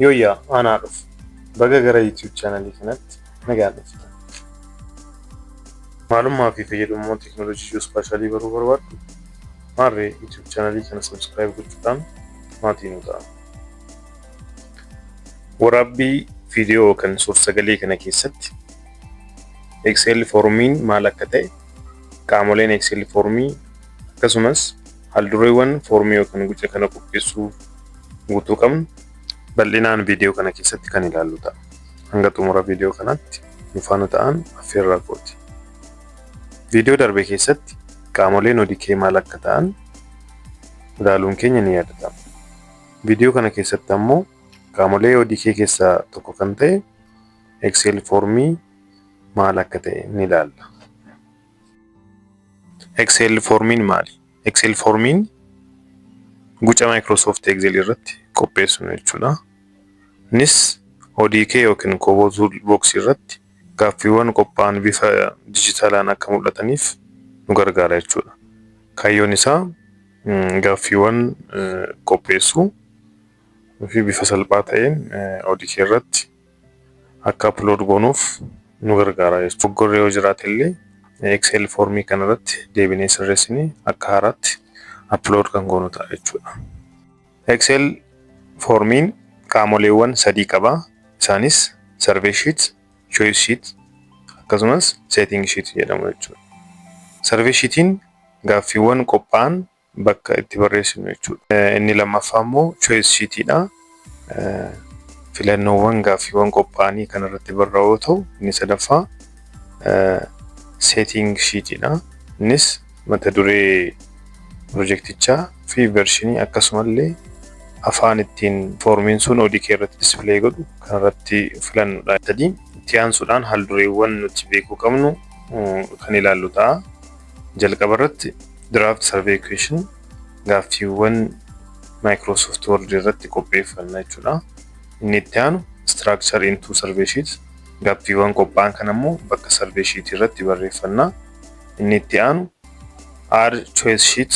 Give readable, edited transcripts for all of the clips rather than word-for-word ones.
Yooyyaa aanaa dhufu baga gara YouTube chaanalii kanatti nagaan dhuftan. Maalummaa fi fayyadamummaa teekinooloojii ji'oospaashaalii baruu barbaaddu? Maarree YouTube chaanalii kana subscribe gochuudhaan maatii nu ta'a. Waraabbii viidiyoo kan suur-sagalee kana keessatti Excel foormiin maal akka ta'e, qaamoleen Excel foormii akkasumas haldureewwan foormii yookaan guca kana qopheessuu guutuu qabnu bal'inaan viidiyoo kana keessatti kan ilaallu ta'a. Hanga xumura viidiyoo kanaatti nu faana ta'an affeerraa kooti. Viidiyoo darbe keessatti qaamoleen ODK maal akka ta'an ilaaluun keenya ni yaadatama. Viidiyoo kana keessatti ammoo qaamolee ODK keessaa tokko kan ta'e Excel foormii maal akka ta'e ni ilaalla. Excel foormiin maali? Excel foormiin guca Microsoft Excel irratti qopheessinu jechuudha. Innis ODK yookiin Kobo Toolbox irratti gaaffiiwwan qophaa'an bifa dijitaalaan akka mul'ataniif nu gargaara jechuudha. Kaayyoon isaa gaaffiiwwan qopheessuu fi bifa salphaa ta'een ODK irratti akka upload goonuuf nu gargaara jechuudha. Dogoggorri yoo jiraate illee Excel foormii kanarratti deebinee sirreessinee akka haaraatti upload kan goonu ta'a jechuudha. Excel foormiin qaamoleewwan sadii qaba. Isaanis survey sheet, choice sheet akkasumas setting sheet jedhamu jechuudha. Survey sheetiin gaaffiiwwan qophaa'an bakka itti barreessinu jechuudha. Inni lammaffaa immoo choice sheetidha. Filannoowwan gaaffiiwwan qophaa'anii kanarratti barraa'u yoo ta'u, inni sadaffaa setting sheetidha. Innis mata duree pirojektichaa fi vershinii akkasumallee afaan ittiin foormiin sun ODK irratti display godhu kanarratti filannudha. Itti aansuudhaan haldureewwan nuti beekuu qabnu kan ilaallu ta'a. Jalqaba irratti draft survey question gaaffiiwwan Microsoft Word irratti qopheeffanna jechuudha. Inni itti aanu structure into survey sheet gaaffiiwwan qophaa'an kan ammoo bakka survey sheet irratti barreeffanna. Inni itti aanu add choice sheet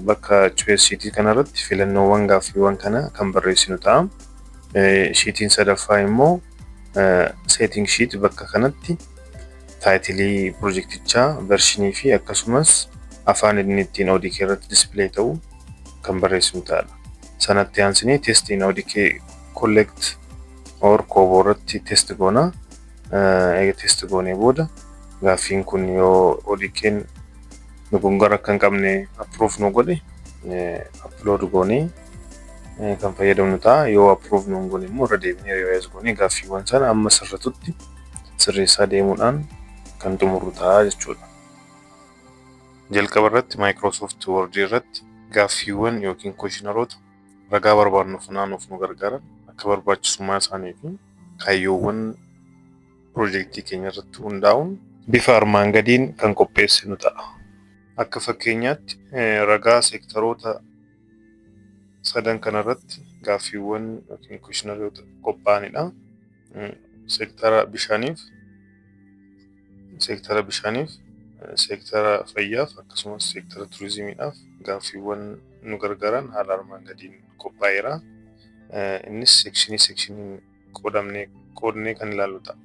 bakka choice sheet kanarratti filannoowwan gaaffiiwwan kana kan barreessinu ta'a. Sheetiin sadaffaa immoo setting sheet bakka kanatti taayitilii pirojektichaa, vershinii fi akkasumas afaan inni ittiin ODK irratti display ta'u kan barreessinu ta'a. Sanatti aansinee test in ODK collect or Kobo irratti test goona. Eega test goonee booda gaaffiin kun yoo ODK'n dogoggora akka hin qabne approve nu godhe upload goonee kan fayyadamnu ta'a. Yoo approve nu godhe immoo irra deebinee revise goonee gaaffiiwwan sana amma sirratutti sirreessaa deemuudhaan kan xumurru ta'a jechuudha. Jalqaba irratti Microsoft Word irratti gaaffiiwwan yookiin questionnaroota ragaa barbaadnu funaanuuf nu gargaaran akka barbaachisummaa isaanii fi kaayyoowwan pirojektii keenya irratti hundaa'uun bifa armaan gadiin kan qopheessinu ta'a. Akka fakkeenyaatti ragaa seektaroota sadan kanarratti gaaffiiwwan yookiin questionnaroota qophaa'anidha. Seektara bishaaniif, seektara fayyaaf akkasumas seektara turizimiidhaaf gaaffiiwwan nu gargaaran haala armaan gadiin qophaa'eera. Innis seekshiniin qoodnee kan ilaallu ta'a.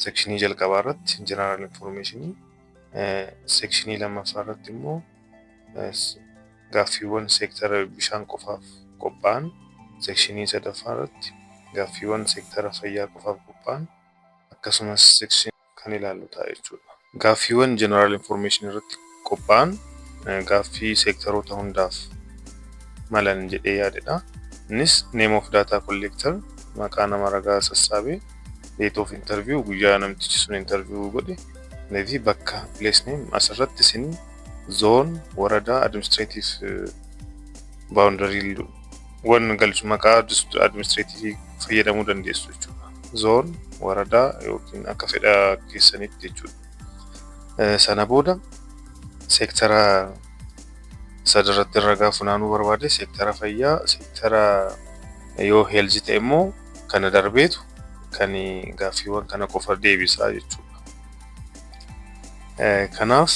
Seekshinii jalqabaa irratti general information, seekshinii lammaffaa irratti immoo gaaffiiwwan seektara bishaan qofaaf qophaa'an, seekshinii sadaffaa irratti gaaffiiwwan seektara fayyaa qofaaf qophaa'an akkasumas seekshinii kan ilaallu ta'a jechuudha. Gaaffiiwwan general information irratti qophaa'an gaaffii seektaroota hundaaf malan jedhee yaadedha. Innis name of data collector maqaa nama ragaa sassaabee, date of interview guyyaa namtichi sun interview godhe fi bakka place name asirratti isin zone waradaa administrative boundary wan galchu maqaa administrative fayyadamuu dandeessu jechuudha. Zone waradaa yookiin akka fedha keessanitti jechuudha. Sana booda seektara sadarratti ragaa funaanuu barbaade seektara fayyaa, seektara yoo health ta'e immoo kana darbeetu kan gaaffiiwwan kana qofa deebisaa jechuudha. Kanaaf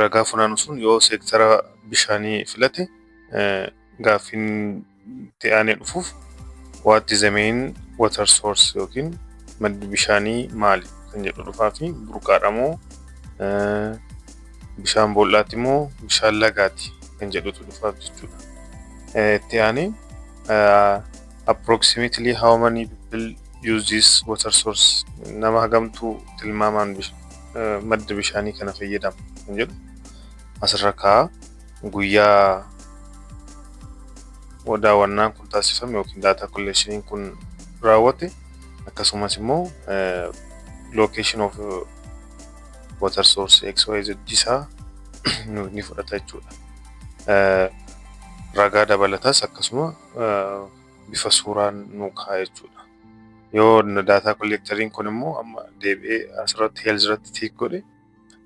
ragaa funaanu sun yoo seektara bishaanii filate gaaffiin ta'anii dhufuuf what is the main water source yookiin maddi bishaanii maali kan jedhu dhufaa fi burqaadha moo bishaan boollaati moo bishaan lagaati kan jedhutu dhufaaf jechuudha. Itti aanee approximately how many people use this water source, nama hagamtu tilmaamaan madda bishaanii kana fayyadama kan jedhu asirra kaa'a. Guyyaa daawwannaan kun taasifame yookiin data collectionin kun raawwate akkasumas immoo location of water source XYZ isaa ni fudhata jechuudha. Ragaa dabalataas akkasuma bifa suuraan nu kaa'a jechuudha. Yoo data collectoriin kun immoo amma deebi'ee asirratti health irratti tiik godhe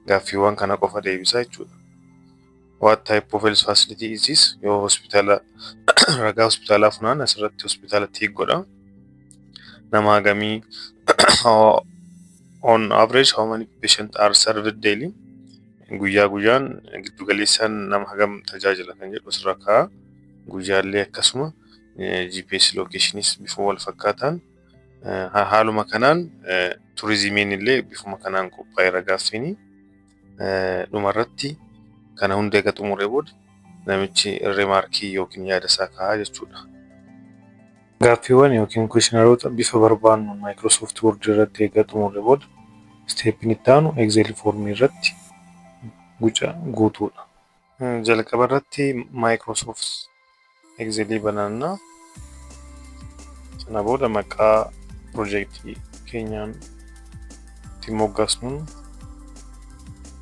gaaffiiwwan kana qofa deebisa jechuudha. What type of health facility is this? Yoo hospitaala ragaa hospitaalaa funaan asirratti hospitaala tiik godha. Nama hagamii on average how many patients are served daily? Guyyaa guyyaan giddu galeessaan nama hagam tajaajila kan jedhu asirra kaa'a. Guyyaallee akkasuma GPS locationis bifa wal fakkaataan haaluma kanaan turizimiin illee bifuma kanaan qophaa'ee ragaaffiini dhumarratti kana hunda eega xumuree booda namichi rimaarkii yookiin yaada isaa kaa'a jechuudha. Gaaffiiwwan yookiin kweshinaroota bifa barbaannu Microsoft Word irratti eega xumuree booda steepiin itti aanu Excel foormii irratti guutuudha. Jalqaba irratti Microsoft Excelii banannaa. Sana booda maqaa piroojeektii keenyaan ittiin moggaasnuun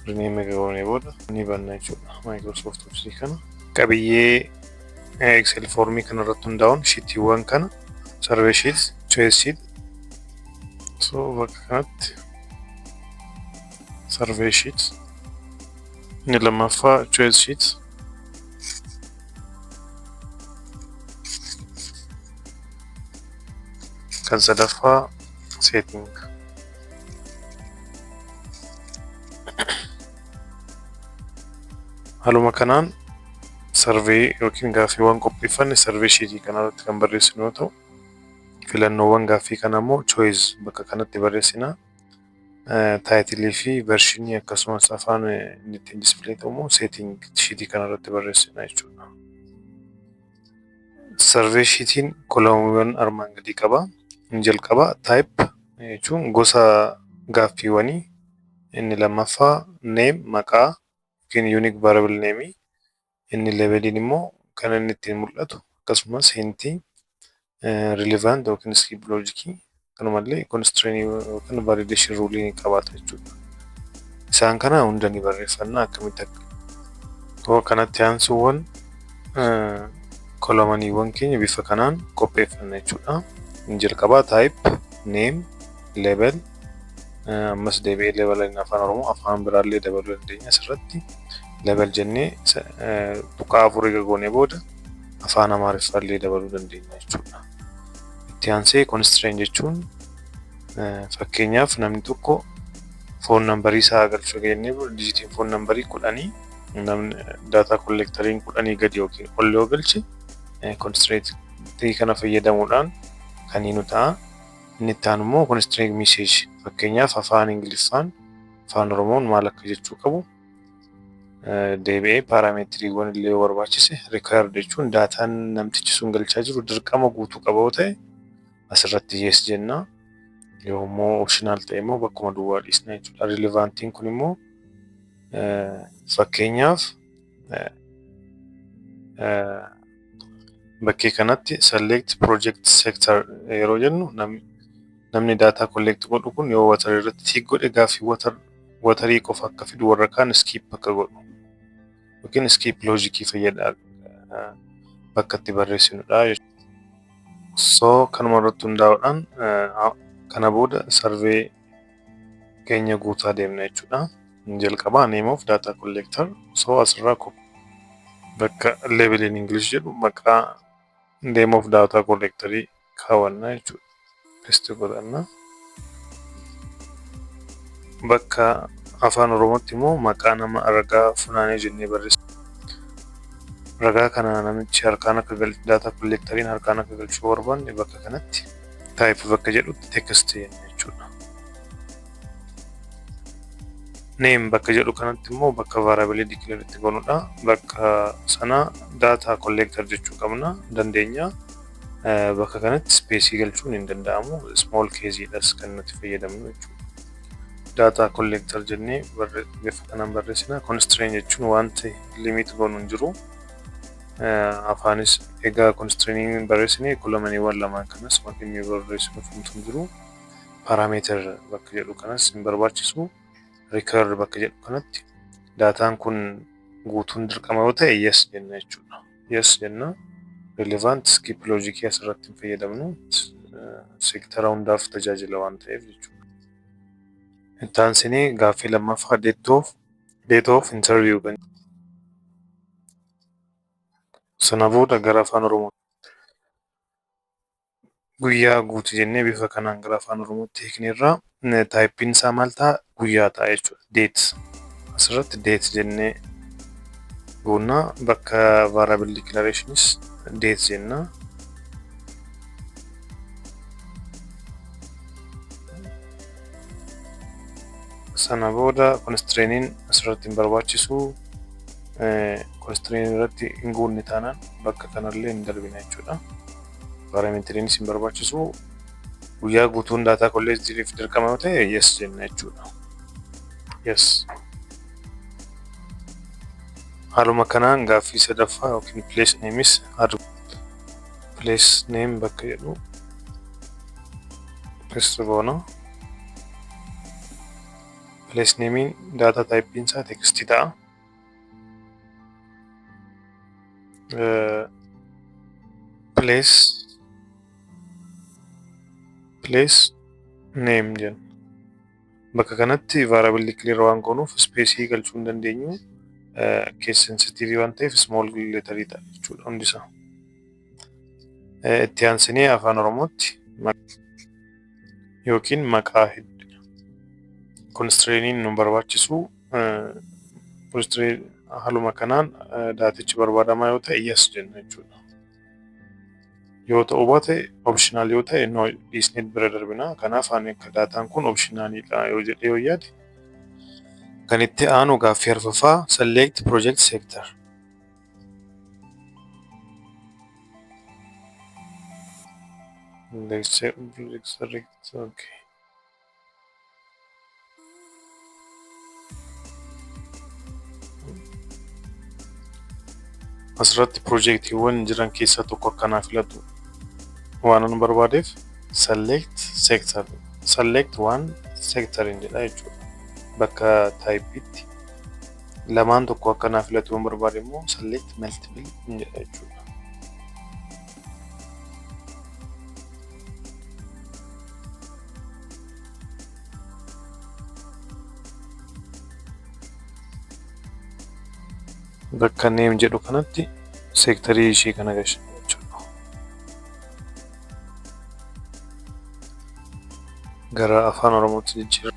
rename goonee booda ni banna jechuudha Microsoft Office kana. Qabiyyee Excel foormii kana irratti hundaa'uun shiitiiwwan kana survey sheet, choice sheet. So bakka kanatti survey sheet, inni lammaffaa choice sheet, kan sadaffaa setting. Haaluma kanaan survey yookiin gaaffiiwwan qopheeffanne survey sheetii kanarratti kan barreessinu yoo ta'u, filannoowwan gaaffii kana immoo choice bakka kanatti barreessina. Taayitilii fi vershinii akkasumas afaan inni ittiin display ta'u immoo setting sheetii kanarratti barreessina jechuudha. Survey sheetiin kolomawwan armaan gadii qaba. Inni jalqaba type jechuun gosa gaaffiiwwanii. Inni lammaffaa name maqaa yookiin unique variable name. Inni labeliin immoo kan inni ittiin mul'atu akkasumas hintii relevant yookiin skip logic kanumallee constraint yookiin validation rule ni qabaata jechuudha. Isaan kana hunda ni barreeffanna akkamitti akka kanatti aansuuwwan kolomaniiwwan keenya bifa kanaan qopheeffanna jechuudha. Inni jalqabaa type, name, label, ammas deebi'ee label afaan Oromoo afaan biraallee dabaluu dandeenya asirratti. Label jennee tuqaa afur eega goonee booda afaan Amaariffaallee dabaluu dandeenya jechuudha. Itti aansee constraint jechuun fakkeenyaaf namni tokko foon nambarii isaa galchuu jennee dijitiin foon nambarii 10 namni data collectoriin 10 gadi yookiin ol yoo galche constraint kana fayyadamuudhaan kan inni ta'a. Inni itti aanu immoo constraint message fakkeenyaaf afaan Ingiliffaan afaan Oromoon maal akka jechuu qabu deebi'ee paarameetiriiwwan illee barbaachise required jechuun daataan namtichi sun galchaa jiru dirqama guutuu qaba yoo ta'e asirratti yes jenna. Yoo immoo optional ta'e immoo bakkuma duwwaa dhiisna jechuudha. Relevantiin kun immoo fakkeenyaaf bakkee kanatti select project sector yeroo jennu namni data collect godhu kun yoo water irratti tiik godhe gaaffii watarii qofa akka fidu warra kaan skip akka godhu yookiin skip logic fayyada bakka itti barreessinudha. So kanuma irratti hundaa'uudhaan kana booda survey keenya guutaa deemna jechuudha. Jalqabaa name of data collector. So asirraa bakka label in English jedhu maqaa name of data collectorii kaawwanna jechuudha. Paste godhanna. Bakka afaan Oromootti immoo maqaa nama ragaa funaanee jennee barreessina. ragaa kana namichi harkaan akka galchu daataa kolleekteriin harkaan akka galchuu barbaanne bakka kanatti taayip bakka jedhutti teekst jenna jechuudha. Neem bakka jedhu kanatti immoo bakka vaariyaabilii dikileer itti goonudha. Bakka sana daataa kolleekter jechuu qabna dandeenya. Bakka kanatti speesii galchuun hin danda'amu. Small keeziidhas kan nuti fayyadamnu jechuudha. Daataa kolleekter jennee bifa kanaan barreessina. Constraint jechuun wanta limit goonu hin jiru. Afaanis egaa constraintiin barreessinee kulamaniiwwan lamaan kanas maqinni barreessinu fumtu hin jiru. Parameeter bakka jedhu kanas hin barbaachisu. Recur bakka jedhu kanatti daataan kun guutuun dirqama yoo ta'e yes jenna jechuudha. Yes jenna. Relevant skip loojikii asirratti hin fayyadamnu. Seektara hundaaf tajaajila waan ta'eef jechuudha. Itti aansinee gaaffii lammaffaa date of interview kan sana booda gara afaan Oromoo guyyaa guutuu jennee bifa kanaan gara afaan Oromootti hiikneerra. Taayippiin isaa maal ta'a? Guyyaa ta'a jechuudha. Date asirratti date jennee goonna bakka variable declarationis date jenna. Sana booda constraintiin asirratti hin barbaachisu. Constraint irratti hin guunne taanaan bakka kanallee hin darbina jechuudha. Parameetiriinis hin barbaachisu. Guyyaa guutuun daataa kolleekteriif dirqama yoo ta'e yes jenna jechuudha. Yes. Haaluma kanaan gaaffii sadaffaa yookiin place nameis place name bakka jedhu paste goona. Place namein daataa taayippiin isaa tekstii ta'a. Place name jenna. Bakka kanatti variable declare waan goonuuf speesii galchuu hin dandeenyu. Case sensitive waan ta'eef small letterii ta'a jechuudha hundisaa. Itti aansinee afaan Oromootti yookiin maqaa hedduu constraintiin nu barbaachisu. Haaluma kanaan daatichi barbaadamaa yoo ta'e yes jenna jechuudha. Yoo ta'u baate optional yoo ta'e no dhiisnee bira darbina. Kanaaf ani akka daataan kun optionalidha yoo jedhee yoo yaade. Kan itti aanu gaaffii arfaffaa select project sector. Okay. Asirratti piroojeektiiwwan jiran keessaa tokko akkanaa filatu waan nu barbaadeef select sector select one sector jedha jechuudha. Bakka taayippiitti lamaan tokko akkanaa filatu waan barbaade immoo select multiple jedha jechuudha. Bakka name jedhu kanatti seektarii ishii kana gashaa jechuudha. Gara afaan Oromootti jijjiirra.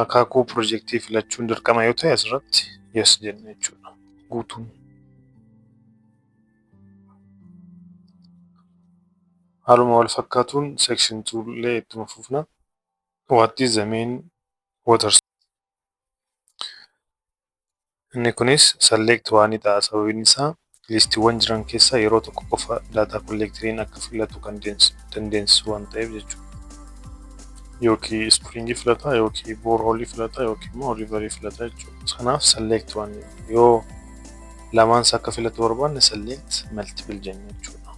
Akaakuu piroojeektii filachuun dirqama yoo ta'e asirratti yes jenna jechuudha. Guutuun. Haaluma wal fakkaatuun section 2 illee ittuma fufna. What is the main water source? Inni kunis select waan ta'a. Sababiin isaa listiiwwan jiran keessaa yeroo tokko qofa daataa kolleekteriin akka filatu kan dandeessisu waan ta'eef jechuudha. Yookiin springii filata yookiin boorhoolii filata yookiin immoo riivarii filata jechuudha. Kanaaf select waan yoo lamaan isaa akka filatu barbaanne select multiple jenna jechuudha.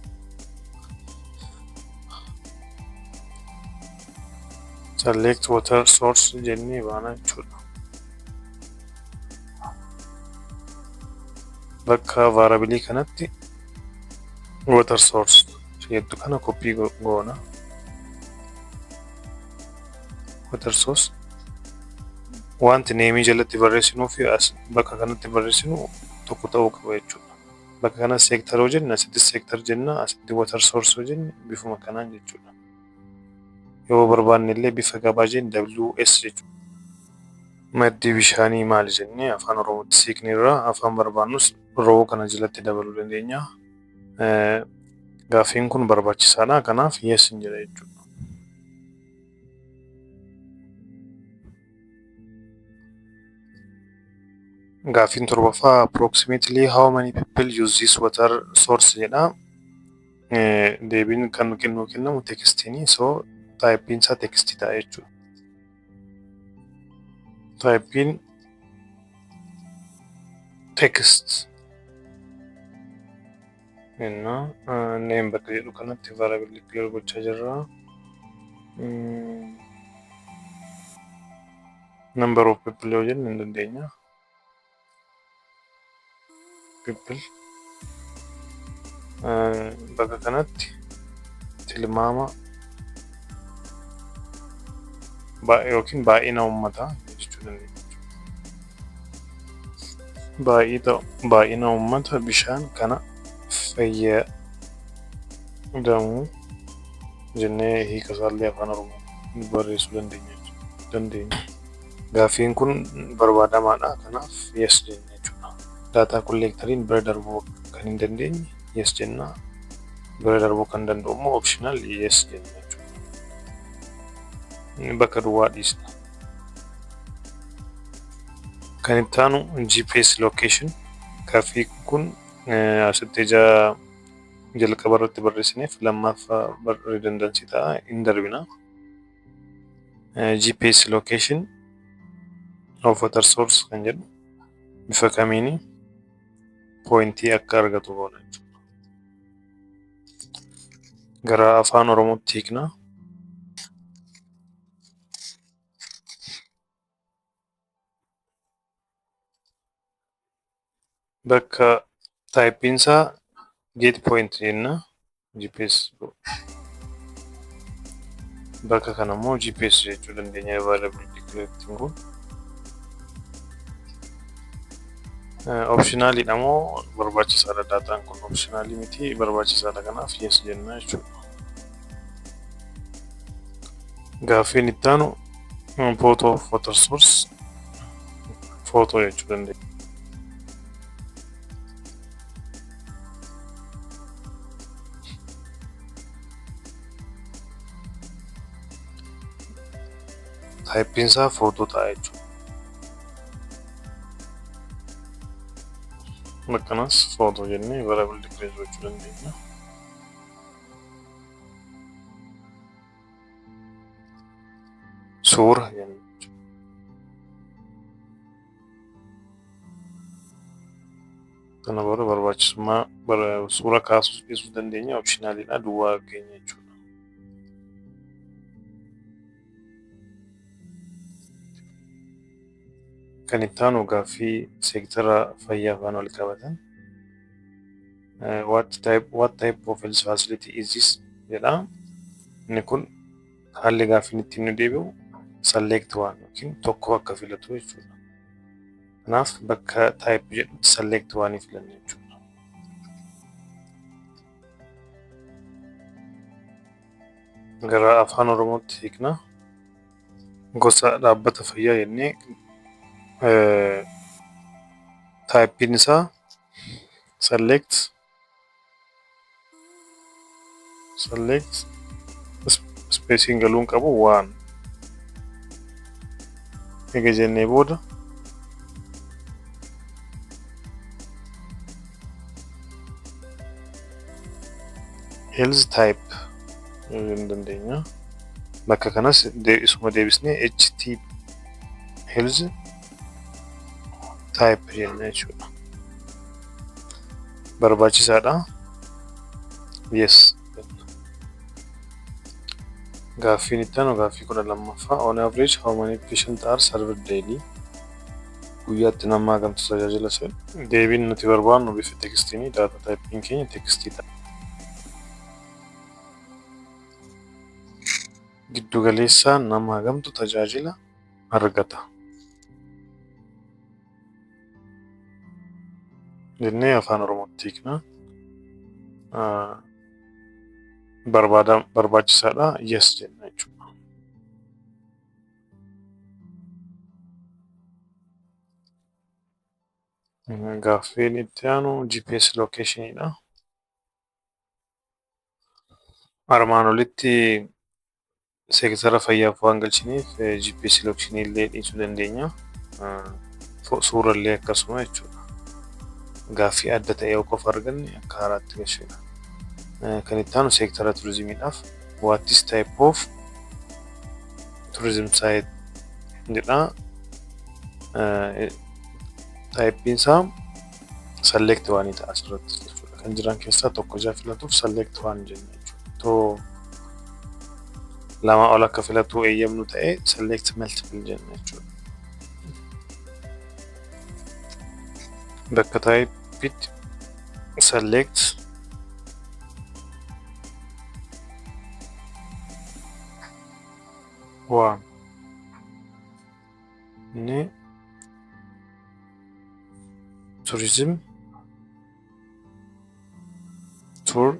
Select water source jennee baana jechuudha. Bakka variable kanatti water source jedhu kana copy goona. Water source wanti name jalatti barreessinuu fi bakka kanatti barreessinu tokko ta'uu qaba jechuudha. Bakka kanas seektara yoo jenne asitti seektar jenna, asitti water source yoo jenne bifuma kanaan jechuudha. Yoo barbaanne illee bifa gabaa jenne WS jechuudha. Maddi bishaanii maali jennee afaan Oromootti siiknirraa afaan barbaannus roo kana jalatti dabaluu dandeenya. Gaaffiin kun barbaachisaadha. Kanaaf yes hin jedha jechuudha. Gaaffiin torbaffaa approximately how many people use this water source jedha. Deebiin kan kennamu tekstiin so taayippiin isaa tekstii ta'a jechuudha. Taayippiin text name bakka jedhu kanatti variable clear gochaa jirra. Number of people yoo jenne hin dandeenya. People bakka kanatti tilmaama yookiin baay'ina uummataa jechuu dandeenya. Baay'ina uummata bishaan kana fayyadamu jennee hiika isaallee afaan Oromoo barreessuu dandeenya. Gaaffiin kun barbaadamaadha. Kanaaf yes jenna jechuudha. Daataa kolleektariin bira darbuu kan hin dandeenye yes jenna. Bira darbuu kan danda'u immoo optional yes jenna jechuudha. Bakka duwwaa dhiisna. Kan itti aanu GPS location. Gaaffii kun asitti jalqaba irratti barreessineef lammaffaa redundancy ta'a hin darbina. GPS location of water source kan jedhu bifa kamiini poointii akka argatu goona jechuudha. Gara afaan Oromootti hiikna. Bakka taayippiin isaa get point jenna. GPS bakka kana immoo GPS jechuu dandeenya. Availability collecting kun optionaliidha moo barbaachisaadha? Daataan kun optionalii miti, barbaachisaadha. Kanaaf yes jenna jechuudha. Gaaffiin itti aanu photo of water source photo jechuu dandeenya. Taayippiin isaa footoo ta'a jechuudha. Akkanas footoo jennee variable declare gochuu dandeenya. Suura jenna jechuudha. Kana booda barbaachisummaa suura kaasuu dhiisuu dandeenya. Optionaliidha, duwwaa keenya jechuudha. Kan itti aanu gaaffii seektara fayyaa faana wal qabatan. What type of health facility is this jedha. Inni kun haalli gaaffiin ittiin nu deebi'u select one yookiin tokko akka filatu jechuudha. Kanaaf bakka type jedhutti select one filanna jechuudha. Gara afaan Oromootti hiikna. Gosa dhaabbata fayyaa jennee taayippiin isaa select spacing galuun qabu waan eega jennee booda health type hin dandeenya. Bakka kanas isuma deebisnee HT health type jenna jechuudha. Barbaachisaadha. Yes. Gaaffiin itti aanu gaaffii 12ffaa. On average how many patients are served daily? Guyyaatti nama hagamtu tajaajila seenu. Deebiin nuti barbaannu bifa tekstii data taayippiin keenya tekstii ta'a. Giddu galeessaan nama hagamtu tajaajila argata. jennee afaan Oromootti hiikna. Barbaachisaadha yes jenna jechuudha. Gaaffiin itti aanu GPS locationidha. Armaan olitti seektara fayyaaf waan galchiniif GPS locationii illee dhiisuu dandeenya. Suurallee akkasuma jechuudha. Gaaffii adda ta'e yoo qofa arganne akka haaraatti galchina. Kan itti aanu seektara turizimiidhaaf what is type of tourism site jedha. Typein isaa select waan ta'a asirratti jechuudha. Kan jiran keessaa tokko jaa filatuuf select waan jenna jechuudha. Too lama ol akka filatu eeyyamnu ta'e select multiple jenna jechuudha. Bakka type'itti select one inni tourism tour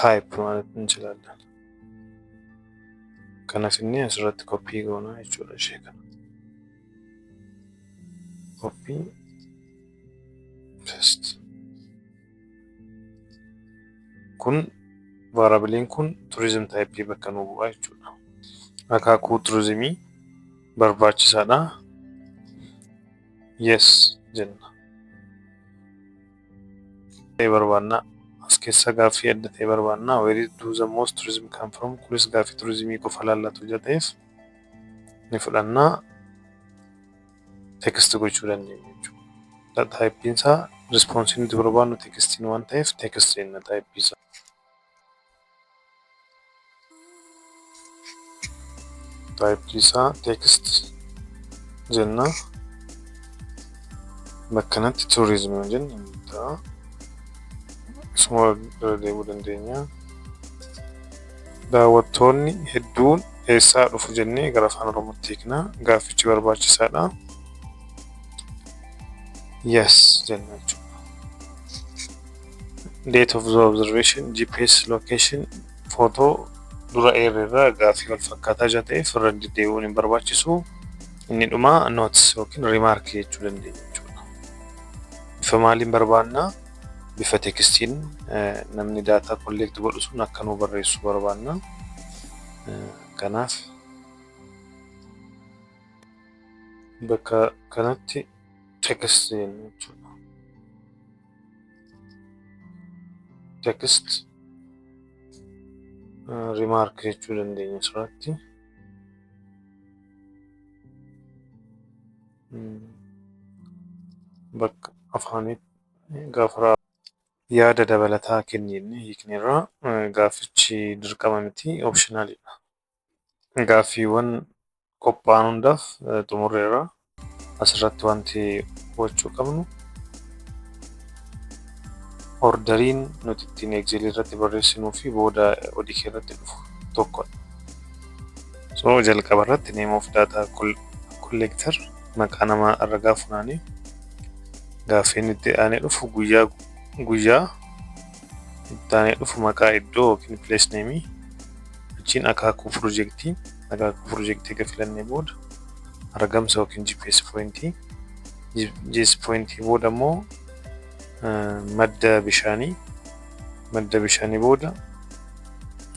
type ማለት እንችላለን. Kanaaf inni asirratti koppii goona jechuudha ishee kana. Koppii paste. Kun variablein kun tourism type bakka nu bu'a jechuudha. Akaakuu turizimii barbaachisaadha. Yes jenna. Barbaanna as keessa gaaffii adda ta'e barbaanna. Where do the most tourism come from? Kunis gaaffii turizimii qofa laallatu ta'eef ni fudhannaa text gochuu dandeenya jechuudha. Typein isaa responsiin nuti barbaannu textiin waan ta'eef text jenna typein isaa. Typein isaa text jenna. Bakka kanatti tourism jenna ta'a. Isuma bira deemuu dandeenya. Daawwattoonni hedduun eessaa dhufu jennee gara afaan Oromootti hiikna. Gaaffichi barbaachisaadha. Yes jenna jechuudha. Date of the observation, GPS location, photo dura eerreerraa gaaffii wal fakkaataa jira ta'eef irra deddeebi'uun hin barbaachisu. Inni dhumaa notes yookiin remark jechuu dandeenya jechuudha. Bifa maaliin barbaanna? Bifa tekstiin namni daataa collect godhu sun akka nu barreessu barbaanna. Kanaaf bakka kanatti text jenna jechuudha. Text remark jechuu dandeenya asirratti. Bakka afaanitti gaafa yaada dabalataa kennine hiikneerra gaaffichi dirqama miti optionalidha. Gaaffiiwwan qophaa'an hundaaf xumurreerra. Asirratti wanti gochuu qabnu orderiin nuti ittiin Excel irratti barreessinuu fi booda ODK irratti dhufu tokkodha. So jalqaba irratti name of data collector maqaa namaa ragaa funaanii gaaffiin itti aanee dhufu guyyaa itti aanee dhufu maqaa iddoo yookiin place name achiin akaakuu piroojeektii filannee booda argamsa yookiin GPS pointii booda immoo madda bishaanii booda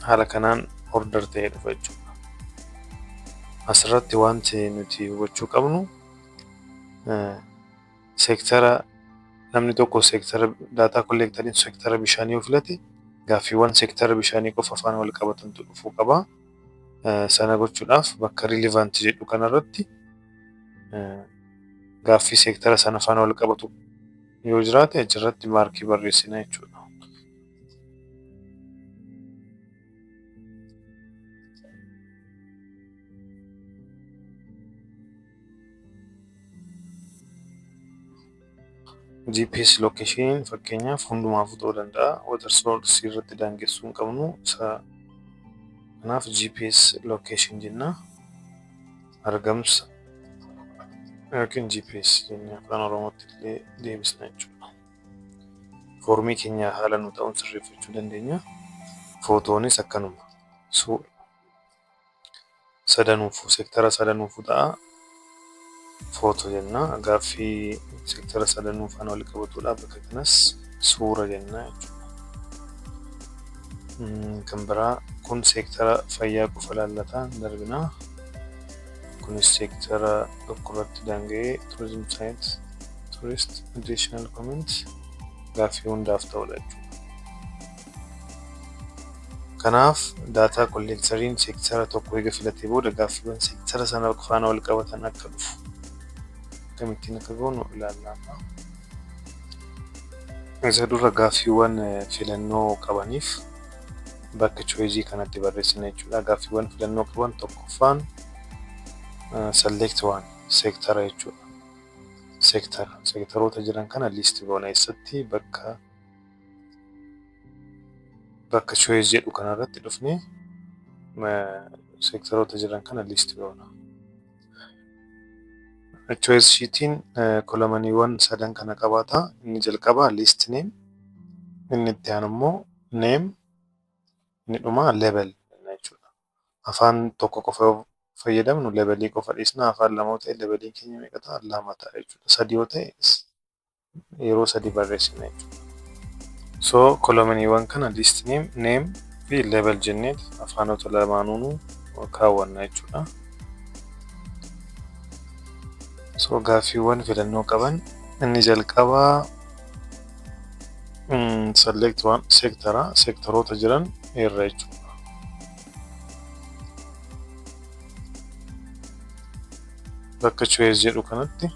haala kanaan order ta'ee dhufa jechuudha. Asirratti wanti nuti hubachuu qabnu seektara namni tokko seektara daataa kolleekteriin seektara bishaanii yoo filate gaaffiiwwan seektara bishaanii qofa afaan wal qabatantu dhufuu qaba. Sana gochuudhaaf bakka relevant jedhu kanarratti gaaffii seektara sana afaan wal qabatu yoo jiraate achirratti maarkii barreessina jechuudha. GPS location fakkeenyaaf hundumaaf ta'uu danda'a. Water source irratti daangessuu hin qabnu. Kanaaf GPS location jenna. Argamsa yookiin GPS jennee afaan Oromootti illee deebisna jechuudha. Foormii keenya haala nu ta'uun sirreeffachuu dandeenya. Footoonis akkanuma. Sadanuufuu seektara sadanuufuu ta'a. Footoo jenna. Gaaffii seektara sadanuu faana wal qabatudha. Bakka kanas suura jenna jechuudha. Kan biraa kun seektara fayyaa qofa laallata darbina. Kunis seektara tokkorratti daanga'ee tourism site tourist additional comment gaaffii hundaaf ta'udha jechuudha. Kanaaf daataa kolleekteriin seektara tokko eega filatee booda gaaffiiwwan seektara sana faana wal qabatan akka dhufu akkamittiin akka goonu ilaallama. Isa dura gaaffiiwwan filannoo qabaniif bakka choice kanatti barreessina jechuudha. Gaaffiiwwan filannoo qaban tokkoffaan select one seektara jechuudha. Seektaroota jiran kana list goona eessatti bakka choice jedhu kanarratti dhufnee seektaroota jiran kana list goona. Choice sheetiin kolomaniiwwan sadan kana qabaata. Inni jalqabaa list name, inni itti aanu immoo name, inni dhumaa label jechuudha. Afaan tokko qofa fayyadamnu labelii qofa dhiisna. Afaan lama yoo ta'e labeliin keenya meeqa ta'a? Lama ta'a jechuudha. Sadii yoo ta'e yeroo sadii barreessina jechuudha. So kolomaniiwwan kana list name fi label jennee afaanota lamaanuu kaawwanna jechuudha. So gaaffiiwwan filannoo qaban inni jalqabaa select one seektaroota jiran irra jechuudha. Bakka choice jedhu kanatti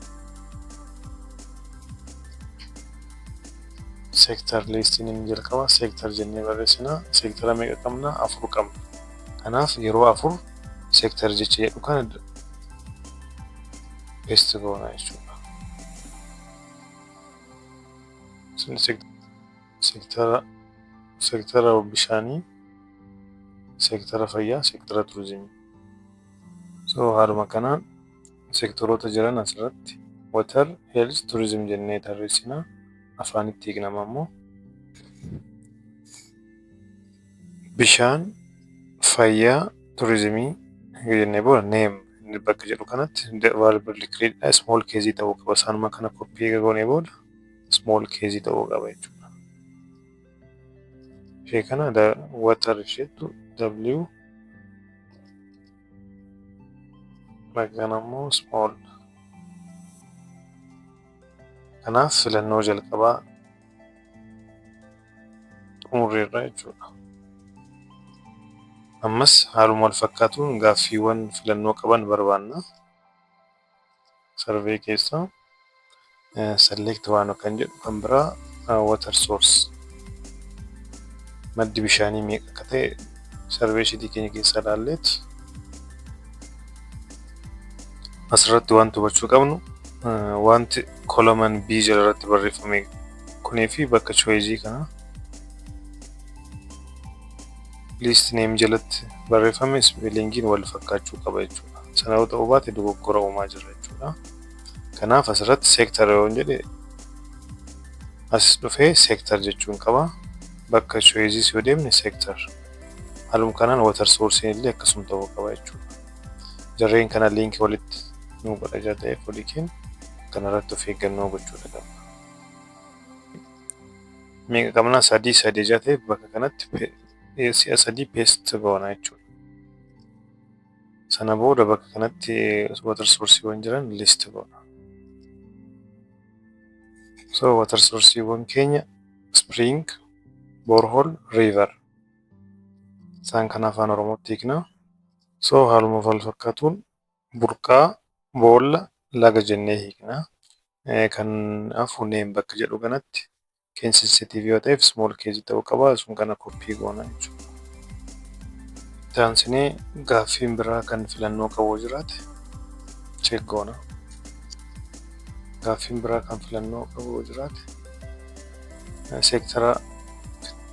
seektar listiin inni jalqabaa seektar jennee barreessina. Seektara meeqa qabna? 4 qabna. Kanaaf yeroo 4 seektar jecha jedhu kana paste goona jechuudha. Seektara bishaanii, seektara fayyaa, seektara turizimii. So haaluma kanaan seektoroota jiran asirratti water, health, tourism jennee tarreessina. Afaanitti hiiknama immoo bishaan, fayyaa, turizimii jennee booda name bakka jedhu kanatti variable create small case ta'uu qaba. Isaanuma kana copy eega goonee booda small case ta'uu qaba jechuudha. Ishee kana water isheettu W bakka kana immoo small. Kanaaf filannoo jalqabaa xumurreerra jechuudha. Ammas haaluma wal fakkaatuun gaaffiiwwan filannoo qaban barbaanna. Survey keessa select one kan jedhu kan biraa water source. Maddi bishaanii meeqa akka ta'e survey sheetii keenya keessa ilaalleet asirratti wanti hubachuu qabnu wanti koloman B jalarratti barreeffame kunii fi bakka choice kana list name jalatti barreeffame spellingiin wal fakkaachuu qaba jechuudha. Sana yoo ta'uu baate dogoggora uumaa jira jechuudha. Kanaaf asirratti seektar yoo jedhe as dhufee seektar jechuun qaba. Bakka choice yoo deemne seektar. Haaluma kanaan water source illee akkasuma ta'uu qaba jechuudha. Jarreen kana linkii walitti nu godha ta'eef waliin kanarratti of eeggannoo gochuudha qaba. Meeqa qabna? Sadii ta'eef bakka kanatti si'a sadii paste goona jechuudha. Sana booda bakka kanatti water sourceewwan jiran list goona. So water sourceewwan keenya spring, borehole, river. Isaan kana afaan Oromootti hiikna. So haaluma wal fakkaatuun burqaa, boolla, laga jennee hiikna. Kan hafuuneen bakka jedhu kanatti sensitive yoo ta'eef small case ta'uu qaba. Sun kana copy goona jechuudha. Taansinee gaaffiin biraa kan filannoo qabu jiraate check goona. Gaaffiin biraa kan filannoo qabu jiraate seektara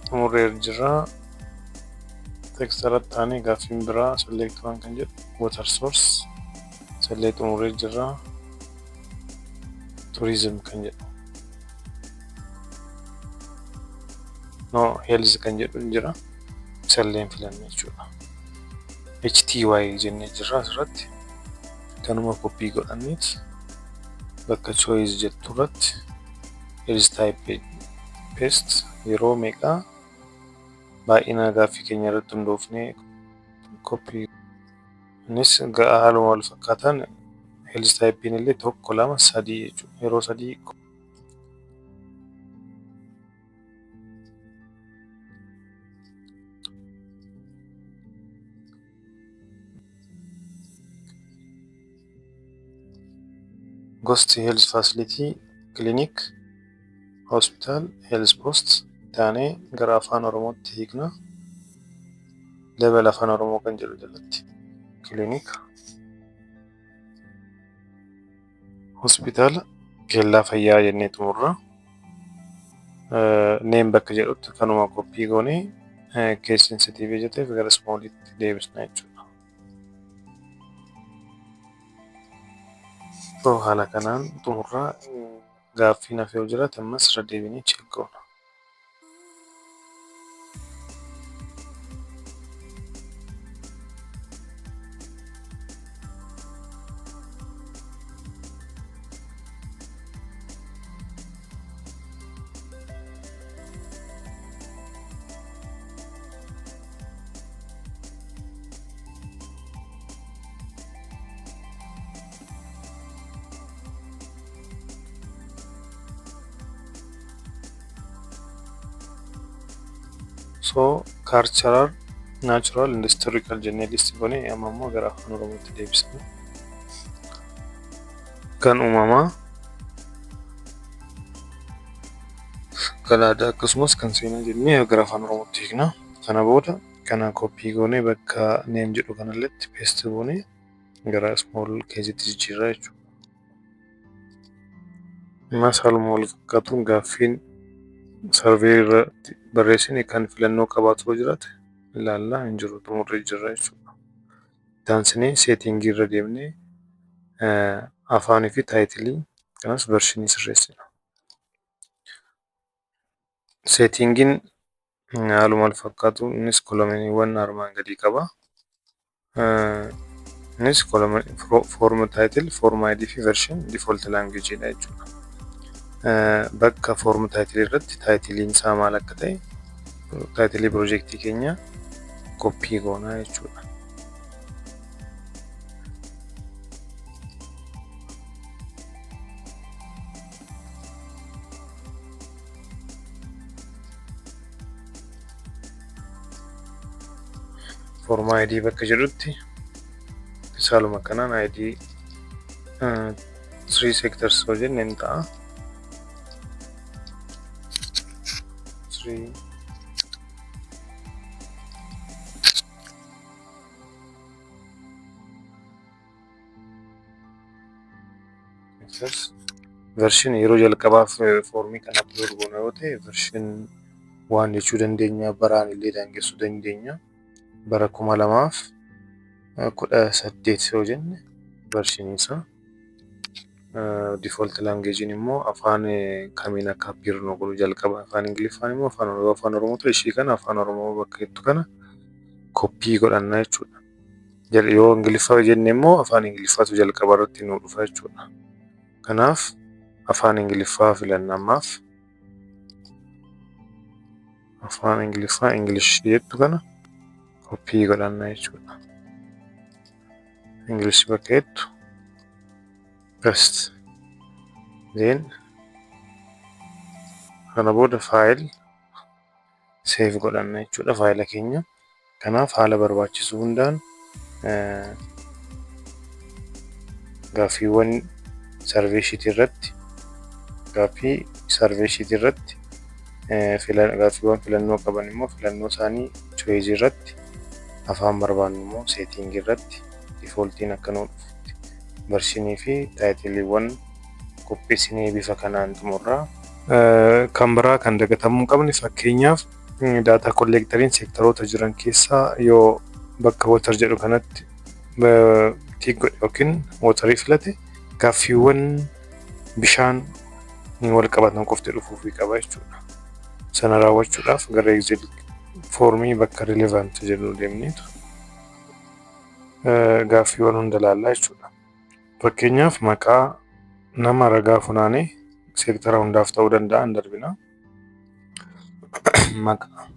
xumurreer jira. Seektara taanee gaaffiin biraa select one kan jedhu water source select xumurreer jira. tourism kan jedhu. No health kan jedhu jira. Isallee filanne jechuudha. HTY jennee jirra asirratti. Kanuma koppii godhanneet bakka choice jettu irratti health type paste yeroo meeqaa baay'ina gaaffii keenya irratti hundoofnee koppii. Innis haaluma wal fakkaataan health type'n illee 1, 2, 3 jechuudha. Yeroo 3 Ghost Health Facility Clinic Hospital Health Post taanee gara afaan Oromootti hiikna. Level afaan Oromoo kan jedhu jalatti clinic hospitaala keellaa fayyaa jennee xumurra. Name bakka jedhutti kanuma koppii goonee case sensitive jeteef gara smallitti deebisna jechuudha. Haala kanaan xumurraa gaaffii naaf yoo jiraate ammas irra deebinee check goona. So cultural, natural and historical jennee listi goonee amma immoo gara afaan Oromootti deebisna. Kan uumamaa, kan aadaa akkasumas kan seenaa jennee gara afaan Oromootti hiikna. Kana booda kana koppii goonee bakka name jedhu kanalletti paste goonee gara small case'itti jijjiirra jechuudha. Ammas haaluma wal fakkaatuun gaaffiin sarvee irratti barreessine kan filannoo qabaatu yoo jiraate ilaallaa hin jiru xumurree jirra jechuudha. Daansinee seetingii irra deemnee afaanii fi taayitilii kanas vershinii sirreessina. Seetingiin haaluma wal fakkaatu innis kolomaniiwwan armaan gadii qaba. Innis form title, form ID fi version default language dha jechuudha. Bakka form title irratti taayitiliin isaa maal akka ta'e taayitilii piroojeektii keenya koppii goonaa jechuudha. Form ID bakka jedhutti isaaluma kanaan ID 3 sectors yoo jenneen ta'a. 3 version yeroo jalqabaaf foormii kan upload goona yoo ta'e version 1 jechuu dandeenya. Baraan illee daangessuu dandeenya. Bara 2018 yoo jenne version isaa default language immoo afaan kamiin akka appear nu godhu jalqaba afaan Ingiliffaan immoo afaan Oromoo ta'e ishii kana afaan Oromoo bakka jettu kana koppii godhanna jechuudha. Yoo Ingiliffaa jenne immoo afaan Ingiliffaatu jalqaba irratti nu dhufa jechuudha. Kanaaf afaan Ingiliffaa filanna ammaaf. Afaan Ingiliffaa English jettu kana koppii godhanna jechuudha. English bakka jettu paste. Then kana booda file save godhanna jechuudha faayila keenya. Kanaaf haala barbaachisu hundaan gaaffiiwwan sarvee sheet irratti gaaffiiwwan filannoo qaban immoo filannoo isaanii choice irratti afaan barbaannu immoo setting irratti defaultiin akka nu dhufutti versionii fi taayitiliiwwan qopheessinee bifa kanaan xumurraa. Kan biraa kan dagatamuu hin qabne fakkeenyaaf data collectoriin seektaroota jiran keessaa yoo bakka water jedhu kanatti tick godhe yookiin waterii filate gaaffiiwwan bishaan wal qabatan qoftee dhufuufii qaba jechuudha. Sana raawwachuudhaaf gara Excel foormii bakka relevant jedhu deemneetu gaaffiiwwan hunda ilaallaa jechuudha. Fakkeenyaaf maqaa nama ragaa funaanee seektara hundaaf ta'uu danda'an darbina. Maqaa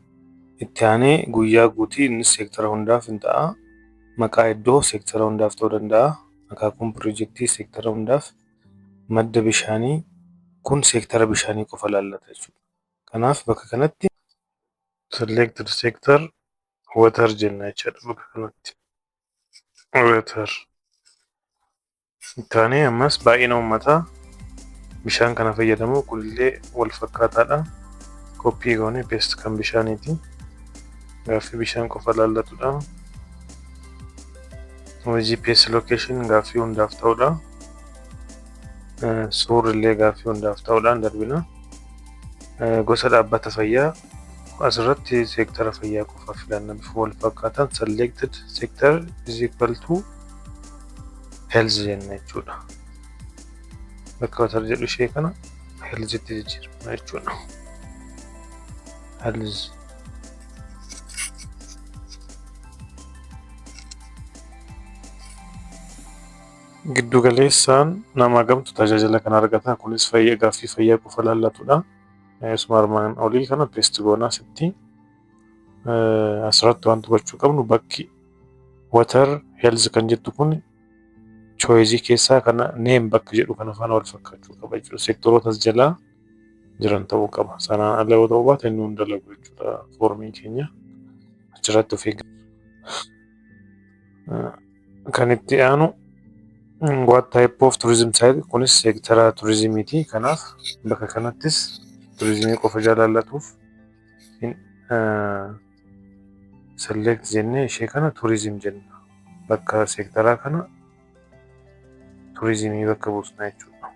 itti aanee guyyaa guutii innis seektara hundaaf hin ta'a. Maqaa iddoo seektara hundaaf ta'uu danda'a. Akaakuun piroojeektii seektara hundaaf. Madda bishaanii kun seektara bishaanii qofa laallata jechuudha. Kanaaf bakka kanatti selected sector water jenna jechuudha bakka kanatti. Water. Itti aanee ammas baay'ina uummataa bishaan kana fayyadamu kunillee wal fakkaataadha. Koppii goone paste kan bishaaniiti. Gaaffii bishaan qofa laallatudha. GPS location gaaffii hundaaf ta'udha. Suurrillee gaaffii hundaaf ta'uudhaan darbina. Gosa dhaabbata fayyaa asirratti seektara fayyaa qofa filanna bifa wal fakkaatan selected sector is equal to health jenna jechuudha. Bakka watar jedhu ishee kana healthitti jijjiirama jechuudha. Health. Giddu galeessaan nama gamtu tajaajila kana argata. Kunis fayyaa gaaffii fayyaa qofa laallatudha. Isuma armaan olii kana paste goonaa sitti asirratti wanti gochuu qabnu bakki water health kan jettu kun choice keessaa kana name bakka jedhu kana faana wal fakkaachuu qaba jechuudha. Seektoroota jalaa jiran ta'uu qaba. Sanaan ala yoo ta'uu baate inni hunda lagu jechuudha foormiin keenya achirratti of eeggatu. Kan itti aanu what type of tourism site kunis seektara turizimiiti. Kanaaf bakka kanattis turizimii qofa jaallatuuf select jennee ishee kana turizim jenna. Bakka seektaraa kana turizimii bakka buusna jechuudha.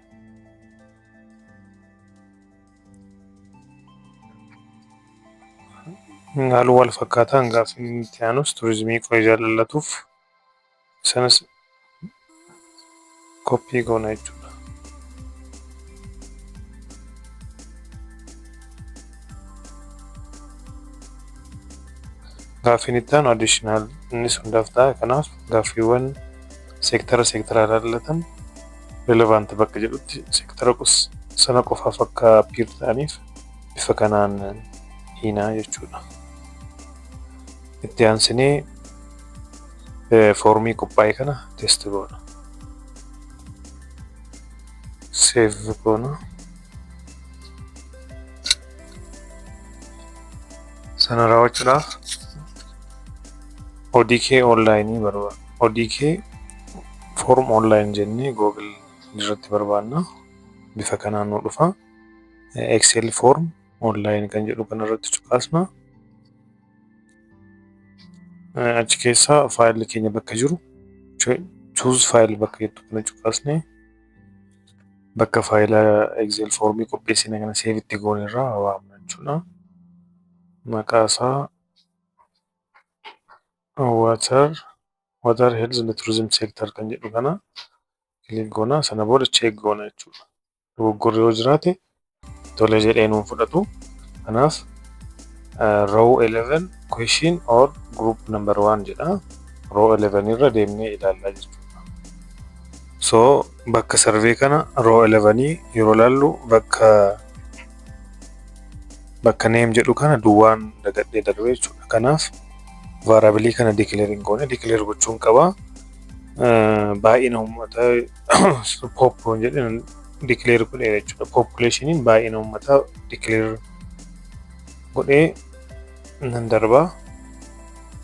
Haaluma wal fakkaataan gaaffii itti aanus turizimii qofa jaallatuuf sanas koppii goona jechuudha. Gaaffiin itti aanu additional innis hundaaf ta'a. Kanaaf gaaffiiwwan seektara laallatan relevant bakka jedhutti seektara sana qofaaf akka appear ta'aniif bifa kanaan hiinaa jechuudha. Itti aansinee foormii qophaa'e kana test goona. Save goona. Sana raawwachuudhaaf ODK online barbaada. ODK form online jennee Google irratti barbaadna. Bifa kanaan nu dhufa. Excel form online kan jedhu kanarratti cuqaasna. Achi keessaa faayilli keenya bakka jiru choose file bakka jettu kana cuqaasne bakka faayila Excel formii qopheessine kana save itti goone irraa waamna jechuudha. Maqaa isaa water health and tourism sector kan jedhu kana click goona. Sana booda check goona jechuudha. Dogoggorri yoo jiraate tole jedhee nuun fudhatu. Kanaaf row 11 question or group number 1 jedha. Row 11 irra deemnee ilaallaa jechuudha. So bakka survey kana row 11 yeroo laallu bakka name jedhu kana duwwaan dagadhee darbe jechuudha. Kanaaf variable kana declaring goone declare gochuun qaba. Baay'ina uummataa pop jedheen declare godhee jechuudha. Populationiin baay'ina uummataa declare godhee nan darba.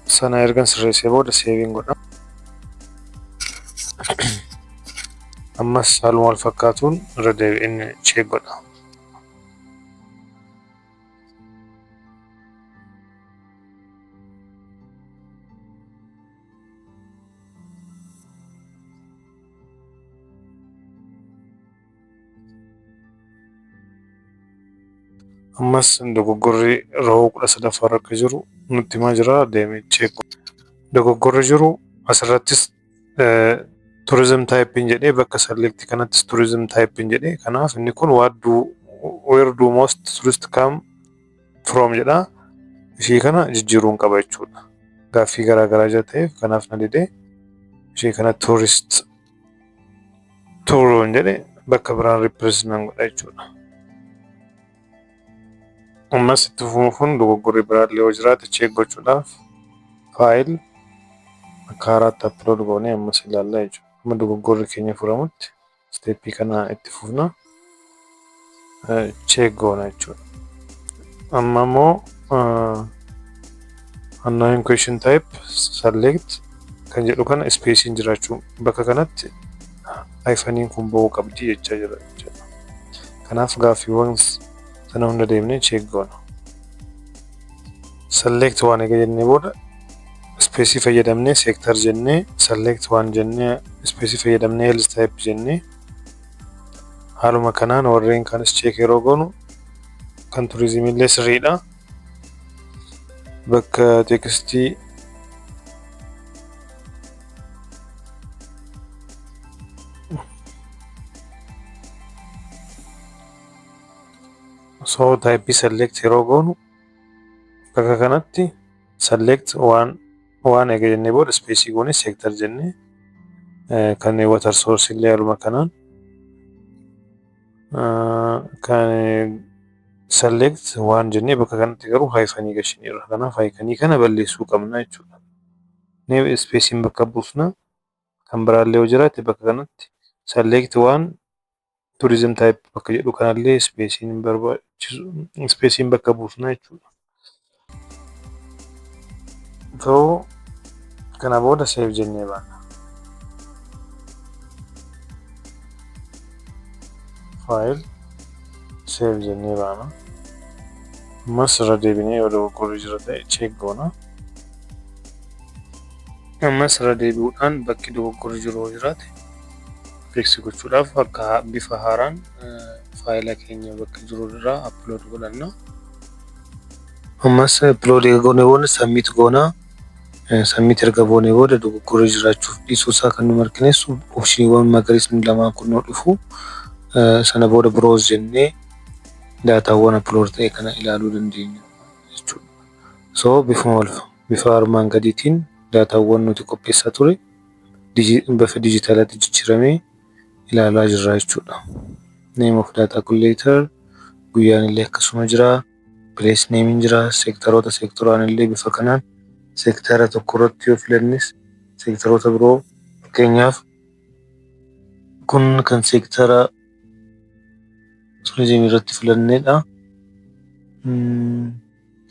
Sana ergan sirreessee booda saving godha. Ammas haaluma wal fakkaatuun irra deebi'ee check godha. Ammas dogoggorri row 13 akka jiru nutti himaa jira. Deemee check godha. Dogoggorri jiru asirrattis tourism type jedhee bakka select kanattis tourism type jedhee kanaaf inni kun where do most tourists come from jedha ishii kana jijjiiruun qaba jechuudha. Gaaffii garaa jira ta'eef kanaaf na didee ishii kana tourist tour jedhee bakka biraan represent godha jechuudha. Ammas itti fufuun dogoggorri biraallee yoo jiraate check gochuudhaaf file akka haaraatti upload goonee ammas ilaallaa jechuudha. Amma dogoggorri keenya furamutti steppii kana itti fufna check goona jechuudha. Amma immoo unknown question type select kan jedhu kana spacein jiraachuu bakka kanatti hypheniin kun ba'uu qabdi jechaa jira jechuudha. Kanaaf gaaffiiwwan sana hunda deemnee check goona. Select waan eega jennee booda space fayyadamnee sector jennee select waan jennee space fayyadamnee health type jennee haaluma kanaan warreen kanis check yeroo goonu kan tourism illee sirriidha. Bakka tekstii so type select yeroo goonu bakka kanatti select waan eega jennee booda space goone sector jennee kan water source illee haaluma kanaan kan select waan jennee bakka kanatti garuu hyphanii gashineerra. Kanaaf hyphanii kana balleessuu qabna jechuudha. Nee spacein bakka buusna kan biraallee yoo jiraate bakka kanatti select waan tourism type bakka jedhu kanallee spacein bakka buusna jechuudha. Ta'uu kana booda save jennee baana. File save jennee baana. Ammas irra deebinee yoo dogoggorri jira ta'e check goona. Ammas irra deebi'uudhaan bakki dogoggorri jiru yoo jiraate fix gochuudhaaf akka bifa haaraan faayila keenya bakka jiru irraa upload godhanna. Ammas upload goonee booda submit goona. Submit erga goonee booda dogoggorri jiraachuuf dhiisuu isaa kan nu mirkaneessu opshiniiwwan magariisni lamaan kun nu dhufu sana booda browse jennee daataawwan upload ta'e kana ilaaluu dandeenya jechuudha. So bifa armaan gadiitiin daataawwan nuti qopheessaa ture bifa dijitaalaatti jijjiiramee ilaalaa jirra jechuudha. Name of data calculator guyyaan illee akkasuma jira. Place name jira. Sektoraan illee bifa kanaan sektara tokko irratti yoo filannis sektoroota biroo fakkeenyaaf kun kan sektara tourism irratti filanneedha.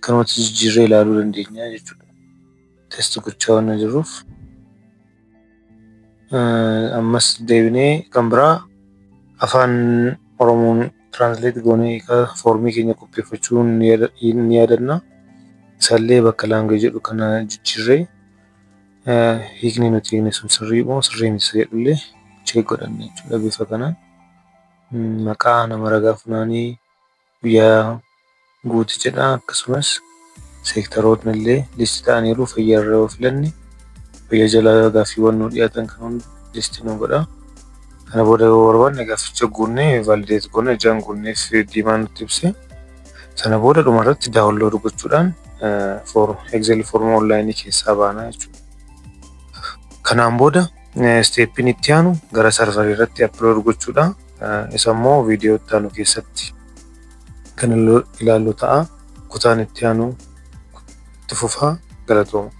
Kanumatti jijjiirree ilaaluu dandeenya jechuudha. Test gochaa waan jiruuf ammas deebinee kan biraa afaan Oromoon translate goonee foormii keenya qopheeffachuun ni yaadanna. Isallee bakka language jedhu kana jijjiirree hiikni nuti hiikne sun sirrii moo sirrii miti jedhullee check godhanna jechuudha. Bifa kanaan maqaa nama ragaa funaanii guyyaa guuti jedha akkasumas sektorootni illee listi ta'aniiru fayyarra yoo filanne fayya jala gaaffiiwwan nu dhiyaatan kan hundi listi nu godha. Kana booda yoo barbaanne gaafficha guunnee validate goone jaan guunnee diimaa nutti ibse sana booda dhumarratti download gochuudhaan Excel form online keessaa baana jechuudha. Kanaan booda steppiin itti aanu gara server irratti upload gochuudha. Isa immoo viidiyoo itti aanu keessatti kan ilaallu ta'a. Kutaan itti aanu itti fufaa galatooma.